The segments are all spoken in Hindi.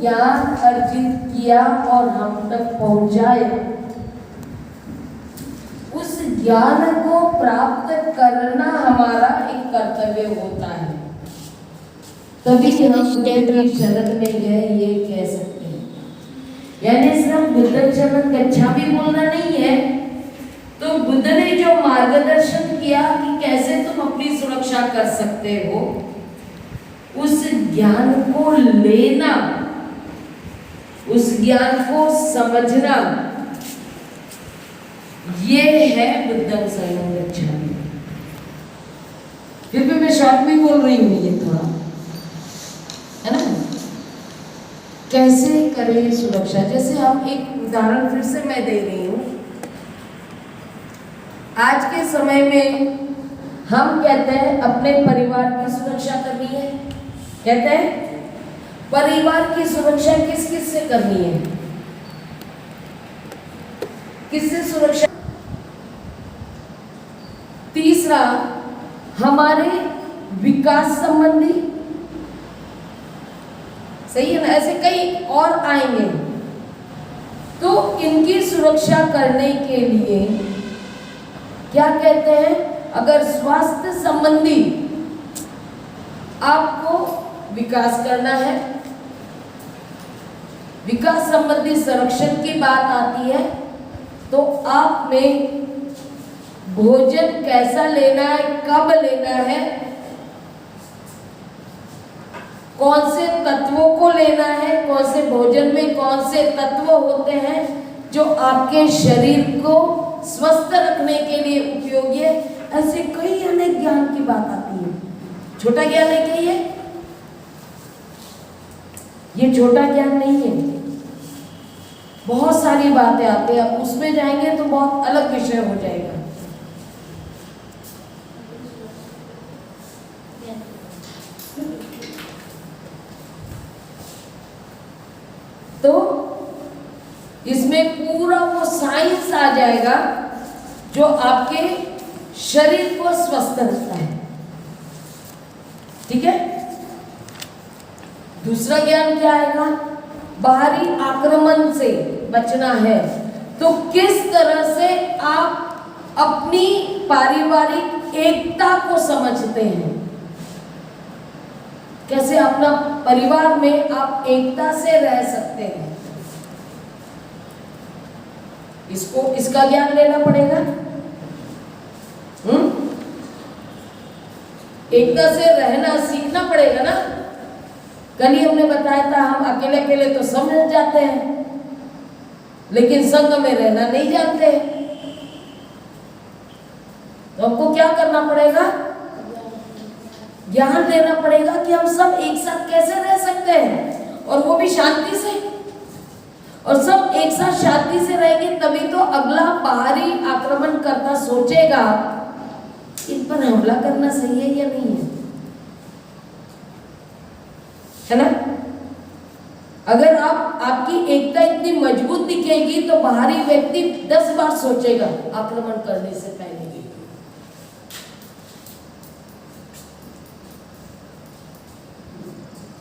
ज्ञान अर्जित किया और हम तक पहुंचाया, उस ज्ञान को प्राप्त करना हमारा एक कर्तव्य होता है। तभी हम बुद्ध की शरण में गए, ये कह सकते हैं। यानी सिर्फ बुद्ध शरण गच्छामि बोलना नहीं है। तो बुद्ध ने जो मार्गदर्शन किया कि कैसे तुम अपनी सुरक्षा कर सकते हो, उस ज्ञान को लेना, उस ज्ञान को समझना, ये है बुद्धं शरणं गच्छामि। फिर भी मैं शॉर्ट में बोल रही हूँ, ये थोड़ा है ना। कैसे करें सुरक्षा? जैसे हम एक उदाहरण फिर से मैं दे रही हूँ। आज के समय में हम कहते हैं अपने परिवार की सुरक्षा करनी है। कहते हैं परिवार की सुरक्षा किस किस से करनी है? किससे सुरक्षा? तीसरा, हमारे विकास संबंधी, सही है ना, ऐसे कई और आएंगे। तो इनकी सुरक्षा करने के लिए क्या कहते हैं, अगर स्वास्थ्य संबंधी आपको विकास करना है, विकास संबंधी संरक्षण की बात आती है, तो आप में भोजन कैसा लेना है, कब लेना है, कौन से तत्वों को लेना है, कौन से भोजन में कौन से तत्व होते हैं जो आपके शरीर को स्वस्थ रखने के लिए उपयोगी है, ऐसे कई अनेक ज्ञान की बात आती है। छोटा ज्ञान है क्या ये छोटा ज्ञान नहीं है। बहुत सारी बातें आती हैं, अब उसमें जाएंगे तो बहुत अलग विषय हो जाएगा। तो इसमें पूरा वो साइंस आ जाएगा जो आपके शरीर को स्वस्थ रखता है। ठीक है। दूसरा ज्ञान क्या आएगा? बाहरी आक्रमण से बचना है, तो किस तरह से आप अपनी पारिवारिक एकता को समझते हैं, कैसे अपना परिवार में आप एकता से रह सकते हैं, इसका ज्ञान लेना पड़ेगा। एकता से रहना सीखना पड़ेगा ना। कल ही हमने बताया था, हम अकेले अकेले तो समझ जाते हैं, लेकिन संग में रहना नहीं जानते। तो हमको क्या करना पड़ेगा? ज्ञान लेना पड़ेगा कि हम सब एक साथ कैसे रह सकते हैं, और वो भी शांति से। और सब एक साथ शांति से रहेंगे तभी तो अगला बाहरी आक्रमण करता सोचेगा इन पर हमला करना सही है या नहीं है ना। अगर आपकी एकता इतनी मजबूत दिखेगी तो बाहरी व्यक्ति 10 बार सोचेगा आक्रमण करने से पहले भी।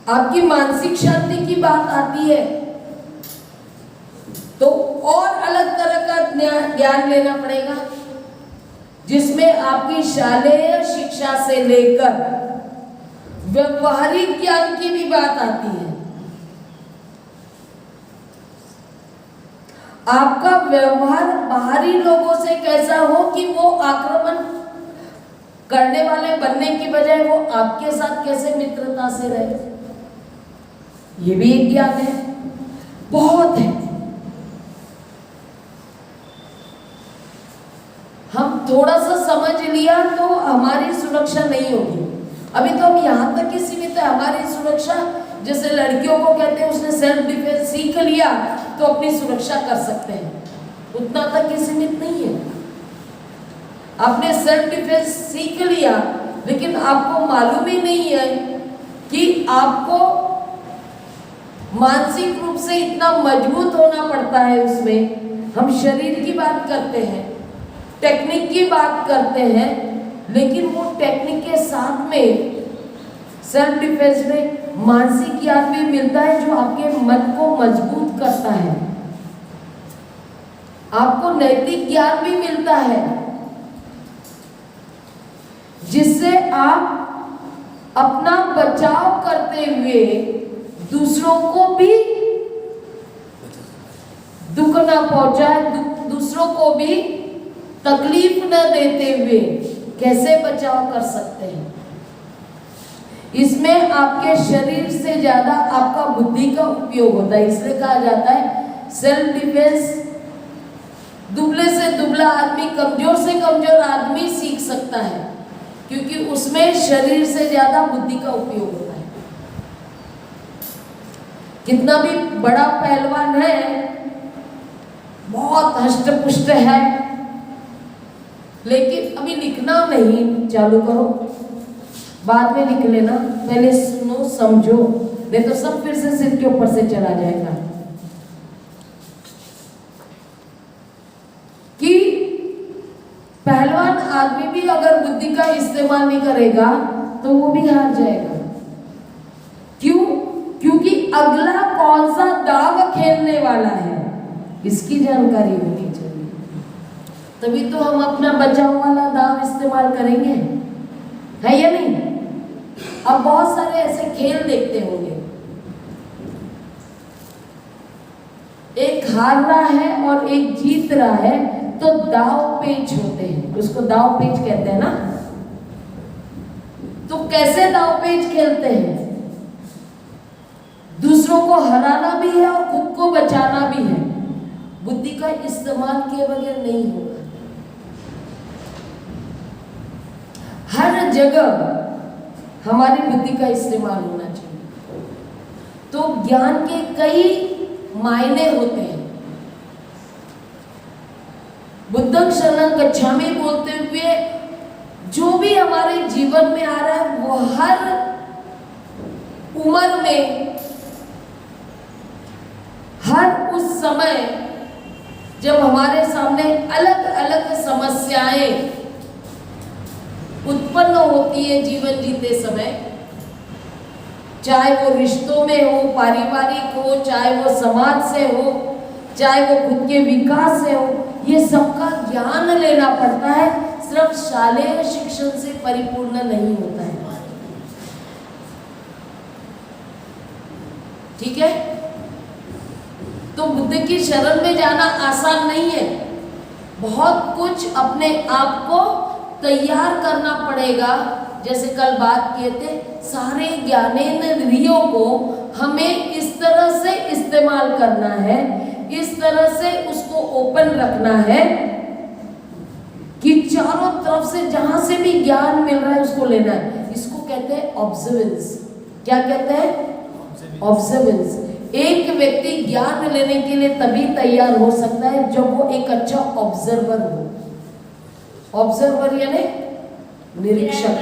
आपकी मानसिक शांति की बात आती है तो और अलग तरह का ज्ञान लेना पड़ेगा, जिसमें आपकी शालेय शिक्षा से लेकर व्यवहारिक ज्ञान की भी बात आती है। आपका व्यवहार बाहरी लोगों से कैसा हो कि वो आक्रमण करने वाले बनने की बजाय वो आपके साथ कैसे मित्रता से रहे, ये भी एक ज्ञान है, बहुत है। हम थोड़ा सा समझ लिया तो हमारी सुरक्षा नहीं होगी। अभी तो हम यहाँ तक ही सीमित है हमारी सुरक्षा। जैसे लड़कियों को कहते हैं उसने सेल्फ डिफेंस सीख लिया तो अपनी सुरक्षा कर सकते हैं, उतना तक ही सीमित नहीं है। आपने सेल्फ डिफेंस सीख लिया लेकिन आपको मालूम ही नहीं है कि आपको मानसिक रूप से इतना मजबूत होना पड़ता है। उसमें हम शरीर की बात करते हैं, टेक्निक की बात करते हैं, लेकिन वो टेक्निक के साथ में सेल्फ डिफेंस में मानसिक ज्ञान भी मिलता है जो आपके मन को मजबूत करता है। आपको नैतिक ज्ञान भी मिलता है जिससे आप अपना बचाव करते हुए दूसरों को भी दुख न पहुंचाए, दूसरों को भी तकलीफ न देते हुए कैसे बचाव कर सकते हैं। इसमें आपके शरीर से ज्यादा आपका बुद्धि का उपयोग होता है। इसलिए कहा जाता है सेल्फ डिफेंस दुबले से दुबला आदमी, कमजोर से कमजोर आदमी सीख सकता है, क्योंकि उसमें शरीर से ज्यादा बुद्धि का उपयोग होता है। कितना भी बड़ा पहलवान है, बहुत हष्ट पुष्ट है, लेकिन अभी लिखना नहीं चालू करो, बाद में लिख लेना, पहले सुनो समझो, नहीं तो सब फिर से सिर के ऊपर से चला जाएगा। कि पहलवान आदमी भी अगर बुद्धि का इस्तेमाल नहीं करेगा तो वो भी हार जाएगा। क्यों? क्योंकि अगला कौन सा दाव खेलने वाला है इसकी जानकारी होनी चाहिए, तभी तो हम अपना बचाव वाला दाव इस्तेमाल करेंगे, है या नहीं? अब बहुत सारे ऐसे खेल देखते होंगे, एक हार रहा है और एक जीत रहा है, तो दाव पेच होते हैं, उसको दाव पेच कहते हैं ना। तो कैसे दाव पेच खेलते हैं? दूसरों को हराना भी है और खुद को बचाना भी है। बुद्धि का इस्तेमाल किए बगैर नहीं होगा। हर जगह हमारी बुद्धि का इस्तेमाल होना चाहिए। तो ज्ञान के कई मायने होते हैं। बुद्धं शरणं गच्छामि बोलते हुए जो भी हमारे जीवन में आ रहा है वो हर उम्र में, हर उस समय जब हमारे सामने अलग अलग समस्याएं उत्पन्न होती है जीवन जीते समय, चाहे वो रिश्तों में हो, पारिवारिक हो, चाहे वो समाज से हो, चाहे वो खुद के विकास से हो, ये सबका ज्ञान लेना पड़ता है। सिर्फ शालेय शिक्षण से परिपूर्ण नहीं होता है। ठीक है? तो बुद्ध की शरण में जाना आसान नहीं है। बहुत कुछ अपने आप को तैयार करना पड़ेगा। जैसे कल बात किए थे, सारे ज्ञानेंद्रियों को हमें इस तरह से इस्तेमाल करना है, इस तरह से उसको ओपन रखना है कि चारों तरफ से जहां से भी ज्ञान मिल रहा है उसको लेना है। इसको कहते हैं ऑब्जर्वेंस। क्या कहते हैं? ऑब्जर्वेंस। एक व्यक्ति ज्ञान लेने के लिए तभी तैयार हो सकता है जब वो एक अच्छा ऑब्जर्वर हो। ऑब्जर्वर यानी निरीक्षक,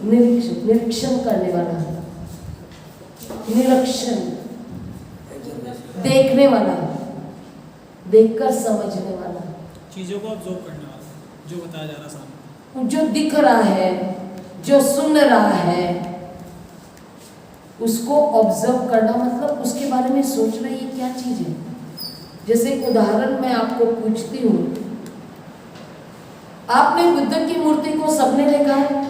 निरीक्षण करने वाला, निरीक्षण, देखने वाला, देखकर समझने वाला, चीजों को ऑब्जर्व करने वाला, जो बताया जा रहा सामने, जो दिख रहा है, जो सुन रहा है, उसको ऑब्जर्व करना मतलब उसके बारे में सोचना, ये क्या चीज है। जैसे एक उदाहरण मैं आपको पूछती हूँ, आपने बुद्ध की मूर्ति को सबने देखा है,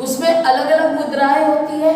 उसमें अलग अलग मुद्राएं होती है,